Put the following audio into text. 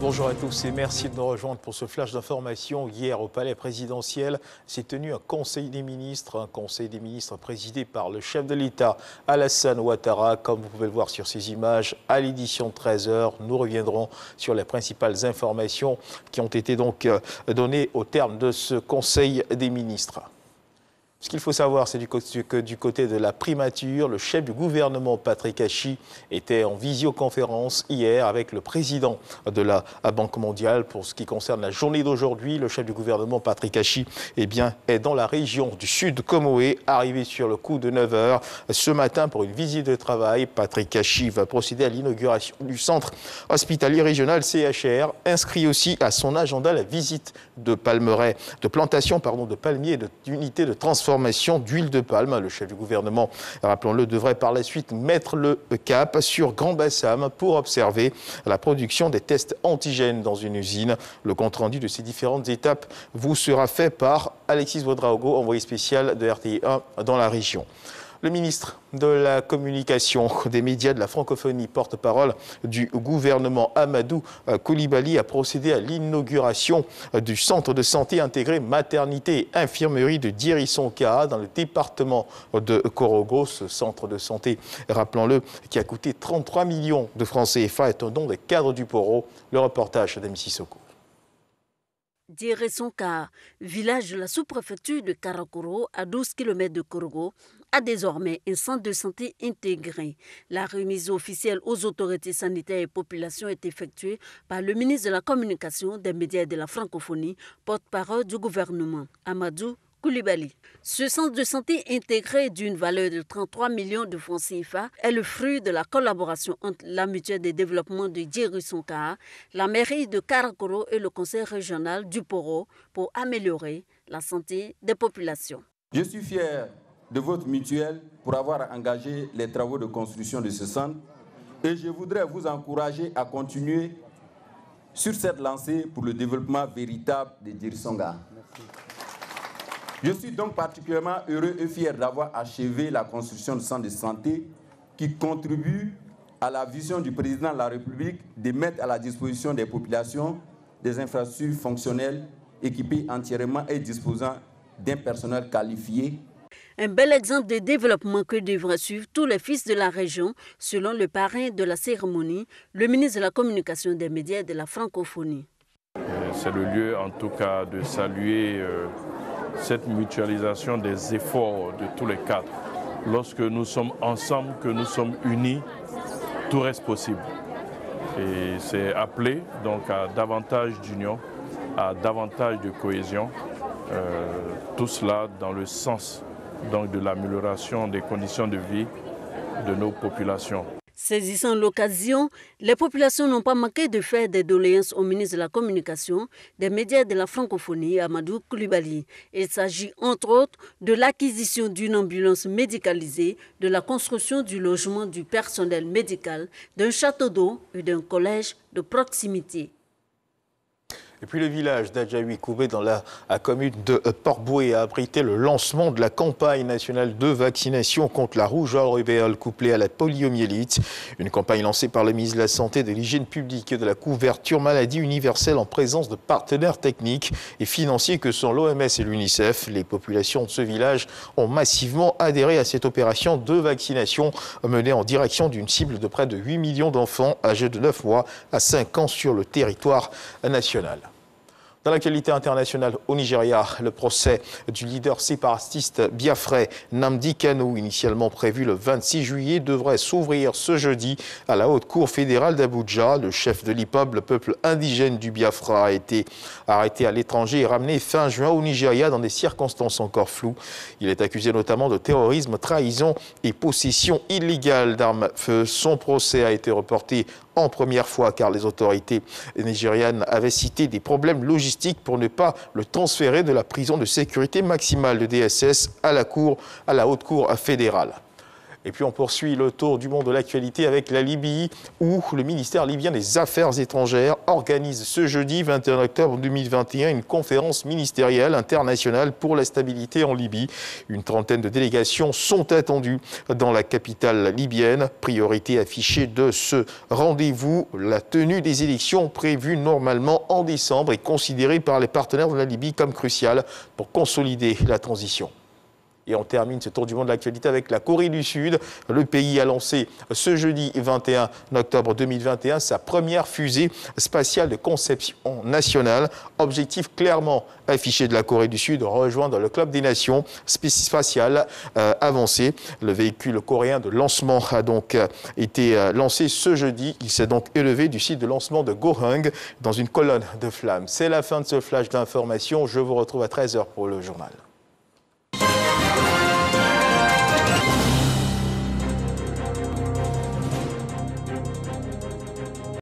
Bonjour à tous et merci de nous rejoindre pour ce flash d'information. Hier, au palais présidentiel, s'est tenu un conseil des ministres présidé par le chef de l'État, Alassane Ouattara. Comme vous pouvez le voir sur ces images, à l'édition de 13h, nous reviendrons sur les principales informations qui ont été donc données au terme de ce conseil des ministres. Ce qu'il faut savoir, c'est que du côté de la primature, le chef du gouvernement, Patrick Hachi, était en visioconférence hier avec le président de la Banque mondiale. Pour ce qui concerne la journée d'aujourd'hui, le chef du gouvernement, Patrick Hachi, est dans la région du Sud Comoé, arrivé sur le coup de 9h ce matin pour une visite de travail. Patrick Hachi va procéder à l'inauguration du centre hospitalier régional CHR, inscrit aussi à son agenda la visite de palmiers et d'unités de transformation d'huile de palme. Le chef du gouvernement, rappelons-le, devrait par la suite mettre le cap sur Grand Bassam pour observer la production des tests antigènes dans une usine. Le compte-rendu de ces différentes étapes vous sera fait par Alexis Ouedraogo, envoyé spécial de RTI1 dans la région. Le ministre de la Communication, des médias, de la francophonie, porte-parole du gouvernement, Amadou Coulibaly, a procédé à l'inauguration du centre de santé intégré maternité et infirmerie de Diri-Sonka dans le département de Korogo. Ce centre de santé, rappelons-le, qui a coûté 33 millions de francs CFA, est un don des cadres du Poro. Le reportage d'Amy Sissoko. Diri-Sonka, village de la sous-préfecture de Karakoro, à 12 km de Korogo, a désormais un centre de santé intégré. La remise officielle aux autorités sanitaires et populations est effectuée par le ministre de la Communication, des médias et de la francophonie, porte-parole du gouvernement, Amadou Coulibaly. Ce centre de santé intégré d'une valeur de 33 millions de francs CFA est le fruit de la collaboration entre la mutuelle de développement de Diri-Sonka, la mairie de Karakoro et le conseil régional du Poro pour améliorer la santé des populations. Je suis fier de votre mutuelle pour avoir engagé les travaux de construction de ce centre et je voudrais vous encourager à continuer sur cette lancée pour le développement véritable de Diri-Sonka. Je suis donc particulièrement heureux et fier d'avoir achevé la construction du centre de santé qui contribue à la vision du président de la République de mettre à la disposition des populations des infrastructures fonctionnelles équipées entièrement et disposant d'un personnel qualifié. Un bel exemple de développement que devraient suivre tous les fils de la région, selon le parrain de la cérémonie, le ministre de la Communication, des médias et de la francophonie. C'est le lieu en tout cas de saluer cette mutualisation des efforts de tous les cadres. Lorsque nous sommes ensemble, que nous sommes unis, tout reste possible. Et c'est appelé donc à davantage d'union, à davantage de cohésion, tout cela dans le sens donc de l'amélioration des conditions de vie de nos populations. Saisissant l'occasion, les populations n'ont pas manqué de faire des doléances au ministre de la Communication, des médias et de la francophonie, Amadou Coulibaly. Il s'agit entre autres de l'acquisition d'une ambulance médicalisée, de la construction du logement du personnel médical, d'un château d'eau et d'un collège de proximité. Et puis le village d'Adjaoui-Koubé dans la commune de Port-Boué a abrité le lancement de la campagne nationale de vaccination contre la rougeole rubéole couplée à la poliomyélite. Une campagne lancée par le ministre de la Santé, de l'Hygiène publique et de la couverture maladie universelle en présence de partenaires techniques et financiers que sont l'OMS et l'UNICEF. Les populations de ce village ont massivement adhéré à cette opération de vaccination menée en direction d'une cible de près de 8 millions d'enfants âgés de 9 mois à 5 ans sur le territoire national. Dans l'actualité internationale au Nigeria, le procès du leader séparatiste biafrais Nnamdi Kanu, initialement prévu le 26 juillet, devrait s'ouvrir ce jeudi à la Haute Cour fédérale d'Abuja. Le chef de l'IPOB, le peuple indigène du Biafra, a été arrêté à l'étranger et ramené fin juin au Nigeria dans des circonstances encore floues. Il est accusé notamment de terrorisme, trahison et possession illégale d'armes à feu. Son procès a été reporté en première fois car les autorités nigérianes avaient cité des problèmes logistiques pour ne pas le transférer de la prison de sécurité maximale de DSS à la Haute Cour fédérale. Et puis on poursuit le tour du monde de l'actualité avec la Libye, où le ministère libyen des Affaires étrangères organise ce jeudi 21 octobre 2021 une conférence ministérielle internationale pour la stabilité en Libye. Une trentaine de délégations sont attendues dans la capitale libyenne. Priorité affichée de ce rendez-vous, la tenue des élections prévues normalement en décembre est considérée par les partenaires de la Libye comme cruciale pour consolider la transition. Et on termine ce tour du monde de l'actualité avec la Corée du Sud. Le pays a lancé ce jeudi 21 octobre 2021 sa première fusée spatiale de conception nationale. Objectif clairement affiché de la Corée du Sud, rejoindre le club des nations spatiales avancées. Le véhicule coréen de lancement a donc été lancé ce jeudi. Il s'est donc élevé du site de lancement de Gohang dans une colonne de flammes. C'est la fin de ce flash d'information. Je vous retrouve à 13h pour le journal.